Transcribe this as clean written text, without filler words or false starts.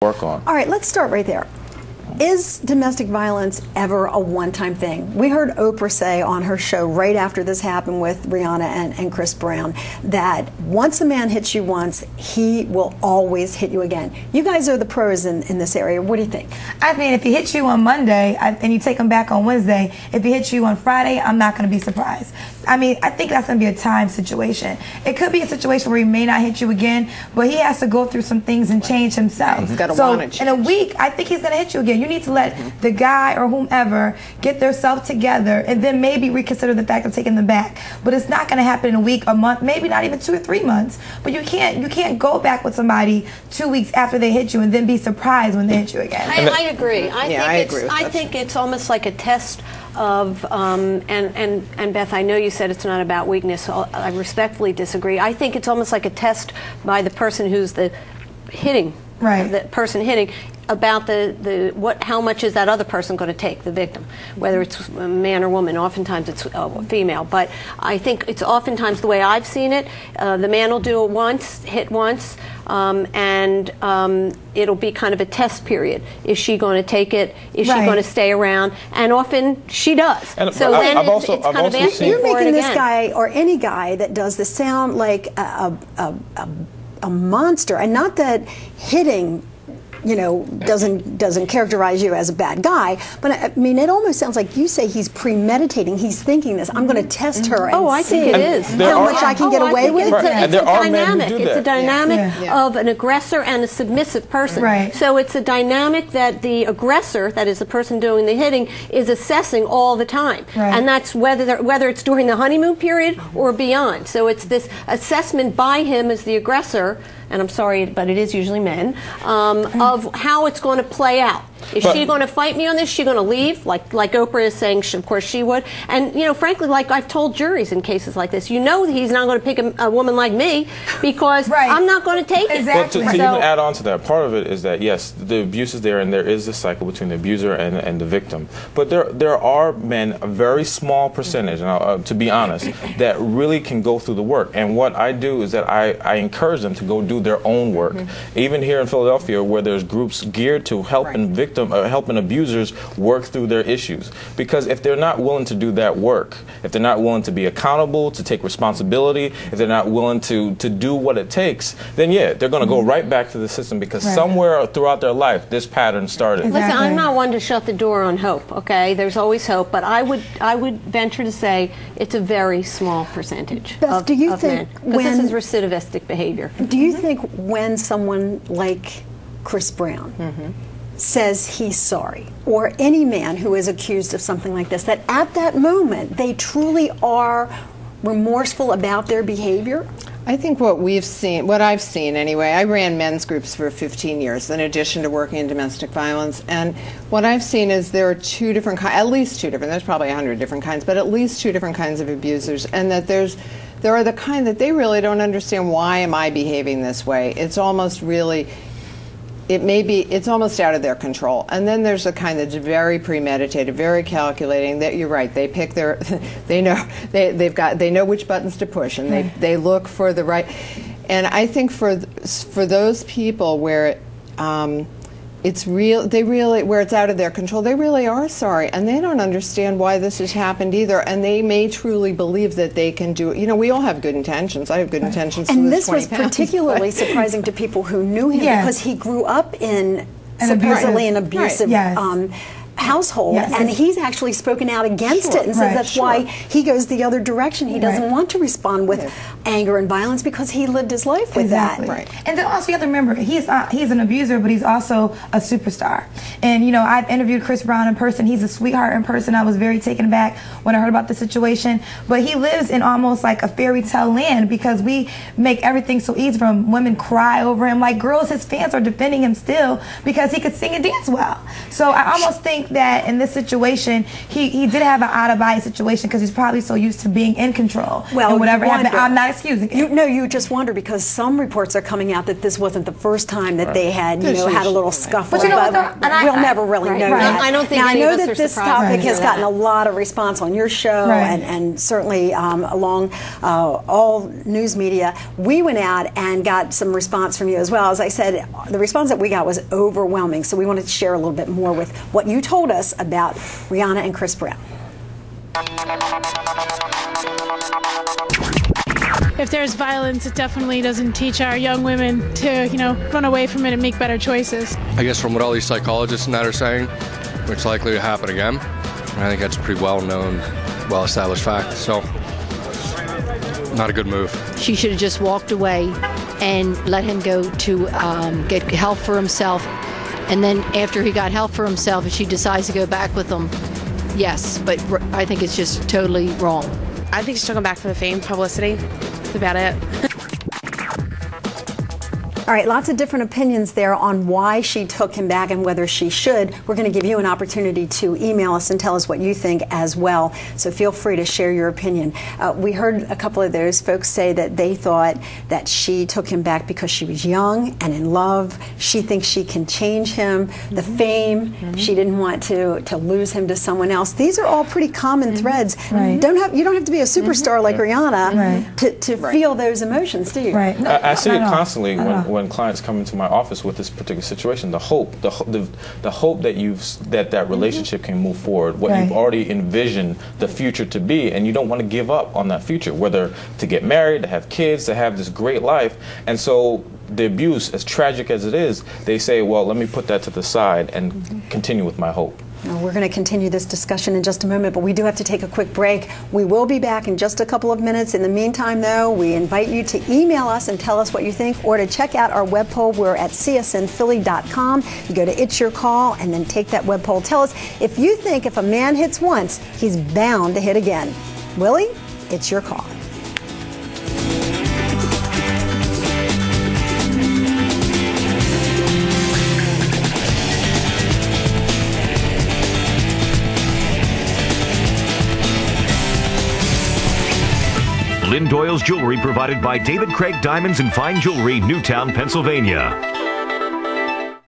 work on. All right, let's start right there. Is domestic violence ever a one-time thing? We heard Oprah say on her show right after this happened with Rihanna and Chris Brown that once a man hits you once, he will always hit you again. You guys are the pros in this area. What do you think? I mean, if he hits you on Monday and you take him back on Wednesday, if he hits you on Friday, I'm not going to be surprised. I mean, I think that's going to be a time situation. It could be a situation where he may not hit you again, but he has to go through some things and change himself. He's got to so want to change. in a week, I think he's going to hit you again. You need to let the guy or whomever get their self together and then maybe reconsider the fact of taking them back. But it's not going to happen in a week, a month, maybe not even 2 or 3 months. But you can't go back with somebody 2 weeks after they hit you and then be surprised when they hit you again. I agree. I think it's almost like a test of and Beth, I know you said it's not about weakness, so I respectfully disagree. I think it's almost like a test by the person who's the hitting, the person hitting, about how much is that other person going to take, the victim, whether it's a man or woman. Oftentimes it's female, but I think it's oftentimes the way I've seen it. The man will do it once, hit once, and it'll be kind of a test period. Is she going to take it? Is she going to stay around? And often she does. And so then it's kind of asking You're for making it this again. guy or any guy that does this sound like a monster, and not that hitting, you know, doesn't characterize you as a bad guy, but I mean, it almost sounds like you say he's premeditating, he's thinking this. I'm going to test her and I think it is. how much I can get away with. It's a dynamic. It's a dynamic of an aggressor and a submissive person. Right. So it's a dynamic that the aggressor, that is the person doing the hitting, is assessing all the time, and that's whether it's during the honeymoon period or beyond. So it's this assessment by him as the aggressor, and I'm sorry, but it is usually men, of how it's going to play out. Is she going to fight me on this? Is she going to leave? Like Oprah is saying, of course she would. And, you know, frankly, like I've told juries in cases like this, you know he's not going to pick a woman like me because I'm not going to take it. Exactly. But to even add on to that, part of it is that, yes, the abuse is there and there is a cycle between the abuser and the victim. But there are men, a very small percentage, to be honest, that really can go through the work. And what I do is that I encourage them to go do their own work. Even here in Philadelphia, where there's groups geared to helping helping abusers work through their issues. Because if they're not willing to do that work, if they're not willing to be accountable, to take responsibility, if they're not willing to do what it takes, then yeah, they're going to go right back to the system because somewhere throughout their life this pattern started. Listen, I'm not one to shut the door on hope, okay? There's always hope, but I would venture to say it's a very small percentage Beth, do you think men. Because this is recidivistic behavior. Do you think when someone like Chris Brown says he's sorry, or any man who is accused of something like this, that at that moment they truly are remorseful about their behavior? I think what I've seen anyway, I ran men's groups for 15 years in addition to working in domestic violence, and what I've seen is there are two different kinds, at least two different, there's probably 100 different kinds, but at least two different kinds of abusers, and that there are the kind that they really don't understand, why am I behaving this way? It's almost really, it's almost out of their control. And then there's a kind that's very premeditated, very calculating, that you're right, they pick they know which buttons to push, and they look for the right. And I think for those people where it's real, where it's out of their control, they really are sorry, and they don't understand why this has happened either, and they may truly believe that they can do it. You know, we all have good intentions. I have good intentions to lose 20 pounds. And this was particularly surprising to people who knew him because he grew up in supposedly an abusive household, and he's actually spoken out against it and says that's why he goes the other direction. He doesn't want to respond with anger and violence because he lived his life with that. And then also you have to remember, he's an abuser, but he's also a superstar. And you know, I've interviewed Chris Brown in person. He's a sweetheart in person. I was very taken aback when I heard about the situation. But he lives in almost like a fairy tale land because we make everything so easy for him. Women cry over him. Like girls, his fans are defending him still because he could sing and dance well. So I almost think that in this situation, he did have an out-of-body situation because he's probably so used to being in control. Well, and whatever you happened, wonder. I'm not excusing it. You just wonder because some reports are coming out that this wasn't the first time that they had, had a little scuffle. But you know what, though? And we'll never really know that. I don't think now, any I know of us that are this surprised topic to has hear gotten that. a lot of response on your show and certainly along all news media. We went out and got some response from you as well. As I said, the response that we got was overwhelming. So we wanted to share a little bit more with what you told us about Rihanna and Chris Brown. If there's violence, it definitely doesn't teach our young women to, run away from it and make better choices. I guess from what all these psychologists and that are saying, it's likely to happen again. And I think that's a pretty well-known, well-established fact. So, not a good move. She should have just walked away and let him go to get help for himself. And then after he got help for himself, if she decides to go back with him, yes. But I think it's just totally wrong. I think she took him back for the fame, publicity. That's about it. All right, lots of different opinions there on why she took him back and whether she should. We're going to give you an opportunity to email us and tell us what you think as well. So feel free to share your opinion. We heard a couple of those folks say that they thought that she took him back because she was young and in love. She thinks she can change him. The fame, she didn't want to lose him to someone else. These are all pretty common threads. You don't have to be a superstar like Rihanna to feel those emotions, do you? Right. No, I see it constantly when clients come into my office with this particular situation. The hope that relationship can move forward. What you've already envisioned the future to be, and you don't want to give up on that future. Whether to get married, to have kids, to have this great life, and so the abuse, as tragic as it is, they say, well, let me put that to the side and continue with my hope. Now, we're going to continue this discussion in just a moment, but we do have to take a quick break. We will be back in just a couple of minutes. In the meantime, though, we invite you to email us and tell us what you think, or to check out our web poll. We're at csnphilly.com. You go to It's Your Call and then take that web poll. Tell us if you think if a man hits once, he's bound to hit again. Willie, it's your call. Lynn Doyle's jewelry provided by David Craig Diamonds and Fine Jewelry, Newtown, Pennsylvania.